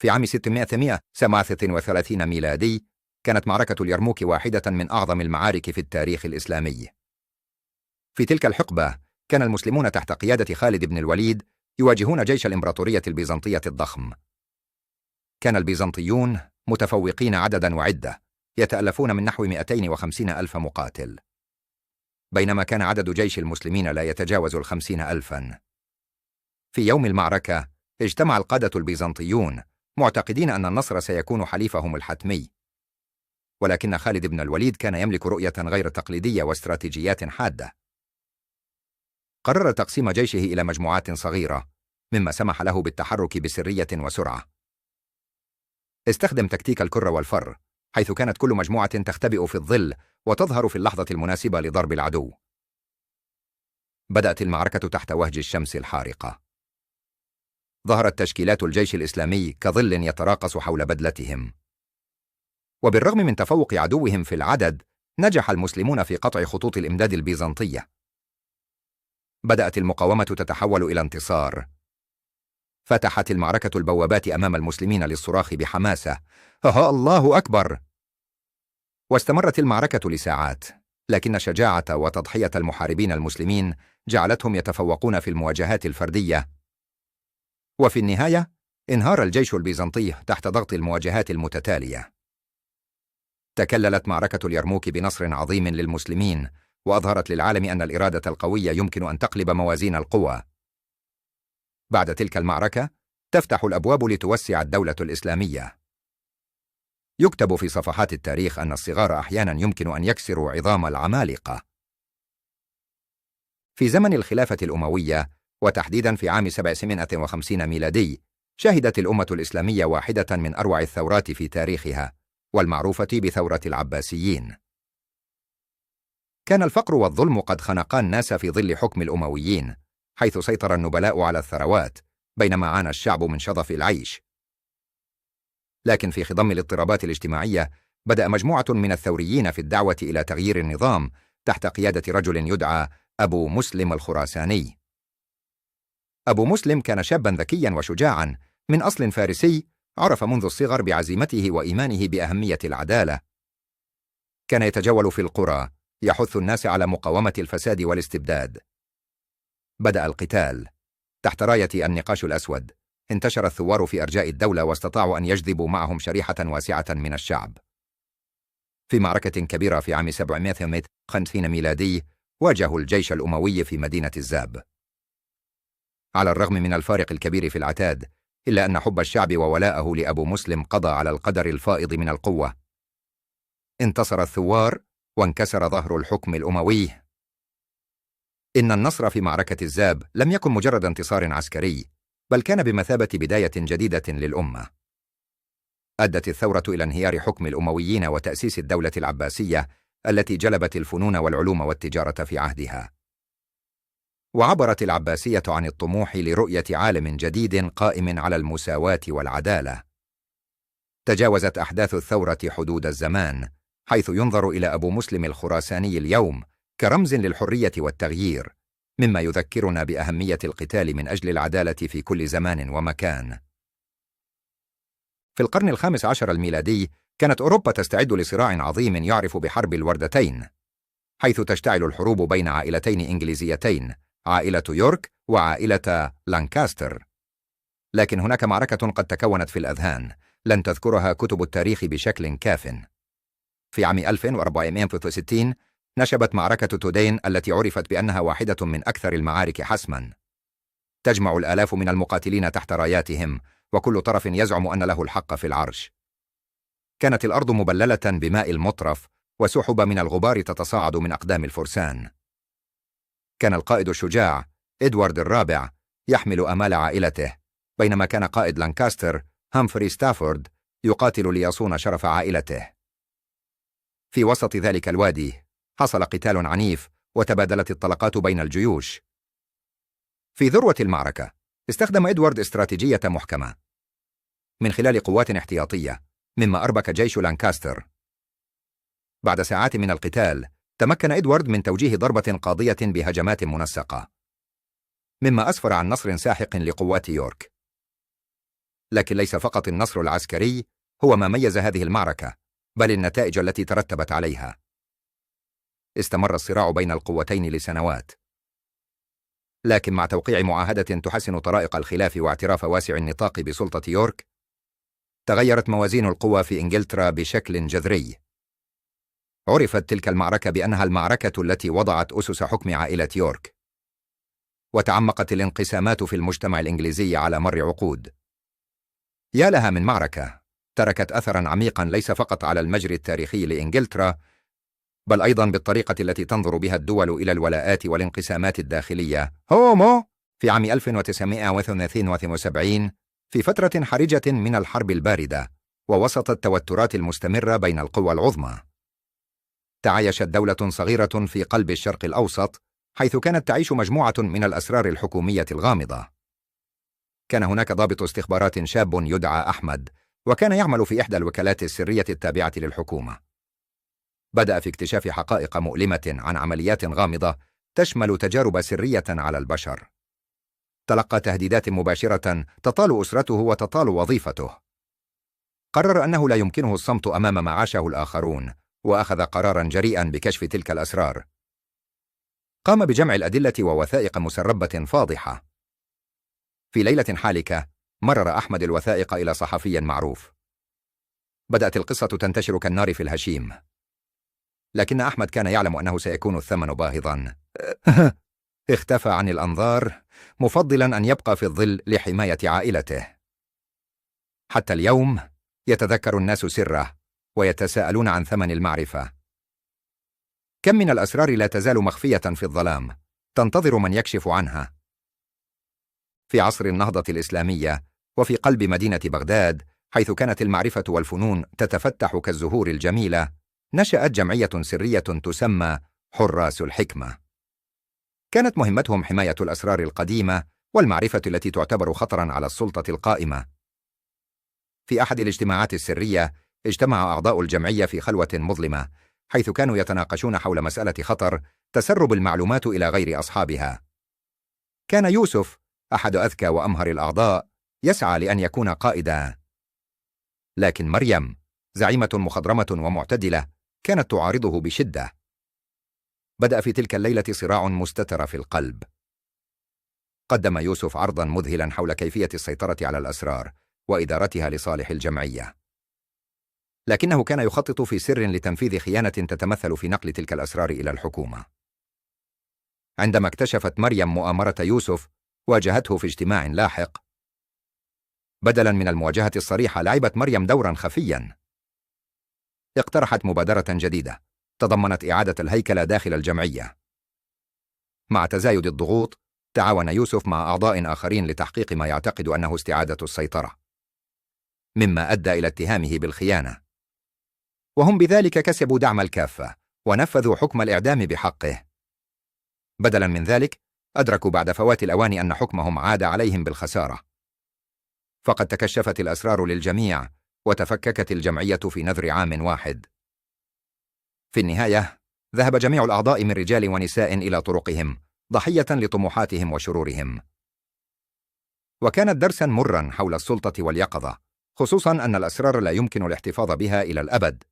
في عام 637 ميلادي كانت معركة اليرموك واحدة من أعظم المعارك في التاريخ الإسلامي. في تلك الحقبة كان المسلمون تحت قيادة خالد بن الوليد يواجهون جيش الإمبراطورية البيزنطية الضخم. كان البيزنطيون متفوقين عدداً وعدة، يتألفون من نحو 250 ألف مقاتل، بينما كان عدد جيش المسلمين لا يتجاوز 50 ألفاً. في يوم المعركة اجتمع القادة البيزنطيون معتقدين أن النصر سيكون حليفهم الحتمي، ولكن خالد بن الوليد كان يملك رؤية غير تقليدية واستراتيجيات حادة. قرر تقسيم جيشه إلى مجموعات صغيرة، مما سمح له بالتحرك بسرية وسرعة. استخدم تكتيك الكر والفر، حيث كانت كل مجموعة تختبئ في الظل وتظهر في اللحظة المناسبة لضرب العدو. بدأت المعركة تحت وهج الشمس الحارقة. ظهرت تشكيلات الجيش الإسلامي كظل يتراقص حول بدلتهم. وبالرغم من تفوق عدوهم في العدد، نجح المسلمون في قطع خطوط الإمداد البيزنطية. بدأت المقاومة تتحول إلى انتصار. فتحت المعركة البوابات أمام المسلمين للصراخ بحماسة: ها الله أكبر! واستمرت المعركة لساعات، لكن شجاعة وتضحية المحاربين المسلمين جعلتهم يتفوقون في المواجهات الفردية. وفي النهاية انهار الجيش البيزنطي تحت ضغط المواجهات المتتالية. تكللت معركة اليرموك بنصر عظيم للمسلمين، وأظهرت للعالم أن الإرادة القوية يمكن أن تقلب موازين القوى. بعد تلك المعركة تفتح الأبواب لتوسع الدولة الإسلامية. يكتب في صفحات التاريخ أن الصغار أحياناً يمكن أن يكسروا عظام العمالقة. في زمن الخلافة الأموية، وتحديداً في عام 750 ميلادي، شهدت الأمة الإسلامية واحدة من أروع الثورات في تاريخها، والمعروفة بثورة العباسيين. كان الفقر والظلم قد خنقا الناس في ظل حكم الأمويين، حيث سيطر النبلاء على الثروات، بينما عانى الشعب من شظف العيش. لكن في خضم الاضطرابات الاجتماعية، بدأ مجموعة من الثوريين في الدعوة إلى تغيير النظام تحت قيادة رجل يدعى أبو مسلم الخراساني. أبو مسلم كان شاباً ذكياً وشجاعاً من أصل فارسي، عرف منذ الصغر بعزيمته وإيمانه بأهمية العدالة. كان يتجول في القرى يحث الناس على مقاومة الفساد والاستبداد. بدأ القتال تحت راية النقاش الأسود. انتشر الثوار في أرجاء الدولة واستطاعوا أن يجذبوا معهم شريحة واسعة من الشعب. في معركة كبيرة في عام 750 ميلادي واجهوا الجيش الأموي في مدينة الزاب. على الرغم من الفارق الكبير في العتاد، إلا أن حب الشعب وولاءه لأبو مسلم قضى على القدر الفائض من القوة. انتصر الثوار وانكسر ظهر الحكم الأموي. إن النصر في معركة الزاب لم يكن مجرد انتصار عسكري، بل كان بمثابة بداية جديدة للأمة. أدت الثورة إلى انهيار حكم الأمويين وتأسيس الدولة العباسية التي جلبت الفنون والعلوم والتجارة في عهدها. وعبرت العباسية عن الطموح لرؤية عالم جديد قائم على المساواة والعدالة. تجاوزت أحداث الثورة حدود الزمان، حيث ينظر إلى أبو مسلم الخراساني اليوم كرمز للحرية والتغيير، مما يذكرنا بأهمية القتال من أجل العدالة في كل زمان ومكان. في القرن ال15 الميلادي كانت أوروبا تستعد لصراع عظيم يعرف بحرب الوردتين، حيث تشتعل الحروب بين عائلتين إنجليزيتين، عائلة يورك وعائلة لانكاستر. لكن هناك معركة قد تكونت في الأذهان لن تذكرها كتب التاريخ بشكل كاف. في عام 1460 نشبت معركة تودين التي عرفت بأنها واحدة من أكثر المعارك حسماً. تجمع الآلاف من المقاتلين تحت راياتهم، وكل طرف يزعم أن له الحق في العرش. كانت الأرض مبللة بماء المطرف، وسحب من الغبار تتصاعد من أقدام الفرسان. كان القائد الشجاع إدوارد الرابع يحمل آمال عائلته، بينما كان قائد لانكاستر هامفري ستافورد يقاتل ليصون شرف عائلته. في وسط ذلك الوادي حصل قتال عنيف، وتبادلت الطلقات بين الجيوش. في ذروة المعركة استخدم إدوارد استراتيجية محكمة من خلال قوات احتياطية، مما أربك جيش لانكاستر. بعد ساعات من القتال تمكن إدوارد من توجيه ضربة قاضية بهجمات منسقة، مما أسفر عن نصر ساحق لقوات يورك. لكن ليس فقط النصر العسكري هو ما ميز هذه المعركة، بل النتائج التي ترتبت عليها. استمر الصراع بين القوتين لسنوات، لكن مع توقيع معاهدة تحسن طرائق الخلاف واعتراف واسع النطاق بسلطة يورك، تغيرت موازين القوى في إنجلترا بشكل جذري. عرفت تلك المعركة بأنها المعركة التي وضعت أسس حكم عائلة يورك، وتعمقت الانقسامات في المجتمع الإنجليزي على مر عقود. يا لها من معركة تركت أثراً عميقاً ليس فقط على المجرى التاريخي لإنجلترا، بل أيضاً بالطريقة التي تنظر بها الدول إلى الولاءات والانقسامات الداخلية. في عام 1972 في فترة حرجة من الحرب الباردة ووسط التوترات المستمرة بين القوى العظمى، تعايشت دولة صغيرة في قلب الشرق الأوسط، حيث كانت تعيش مجموعة من الأسرار الحكومية الغامضة. كان هناك ضابط استخبارات شاب يدعى أحمد، وكان يعمل في إحدى الوكالات السرية التابعة للحكومة. بدأ في اكتشاف حقائق مؤلمة عن عمليات غامضة تشمل تجارب سرية على البشر. تلقى تهديدات مباشرة تطال أسرته وتطال وظيفته. قرر أنه لا يمكنه الصمت أمام ما عاشه الآخرون، وأخذ قراراً جريئاً بكشف تلك الأسرار. قام بجمع الأدلة ووثائق مسربة فاضحة. في ليلة حالكة مرر أحمد الوثائق إلى صحفي معروف. بدأت القصة تنتشر كالنار في الهشيم، لكن أحمد كان يعلم أنه سيكون الثمن باهظاً. اختفى عن الأنظار، مفضلاً أن يبقى في الظل لحماية عائلته. حتى اليوم يتذكر الناس سره ويتساءلون عن ثمن المعرفة. كم من الأسرار لا تزال مخفية في الظلام، تنتظر من يكشف عنها. في عصر النهضة الإسلامية وفي قلب مدينة بغداد، حيث كانت المعرفة والفنون تتفتح كالزهور الجميلة، نشأت جمعية سرية تسمى حراس الحكمة. كانت مهمتهم حماية الأسرار القديمة والمعرفة التي تعتبر خطراً على السلطة القائمة. في أحد الاجتماعات السرية اجتمع أعضاء الجمعية في خلوة مظلمة، حيث كانوا يتناقشون حول مسألة خطر تسرب المعلومات إلى غير أصحابها. كان يوسف أحد أذكى وأمهر الأعضاء يسعى لأن يكون قائداً، لكن مريم زعيمة مخضرمة ومعتدلة كانت تعارضه بشدة. بدأ في تلك الليلة صراع مستتر في القلب. قدم يوسف عرضاً مذهلاً حول كيفية السيطرة على الأسرار وإدارتها لصالح الجمعية، لكنه كان يخطط في سر لتنفيذ خيانة تتمثل في نقل تلك الأسرار إلى الحكومة. عندما اكتشفت مريم مؤامرة يوسف، واجهته في اجتماع لاحق. بدلاً من المواجهة الصريحة، لعبت مريم دوراً خفياً. اقترحت مبادرة جديدة تضمنت إعادة الهيكلة داخل الجمعية. مع تزايد الضغوط، تعاون يوسف مع أعضاء آخرين لتحقيق ما يعتقد أنه استعادة السيطرة، مما أدى إلى اتهامه بالخيانة. وهم بذلك كسبوا دعم الكافة ونفذوا حكم الإعدام بحقه. بدلاً من ذلك، أدركوا بعد فوات الأوان أن حكمهم عاد عليهم بالخسارة. فقد تكشفت الأسرار للجميع، وتفككت الجمعية في نذر عام واحد. في النهاية، ذهب جميع الأعضاء من رجال ونساء إلى طرقهم، ضحية لطموحاتهم وشرورهم. وكانت درساً مراً حول السلطة واليقظة، خصوصاً أن الأسرار لا يمكن الاحتفاظ بها إلى الأبد.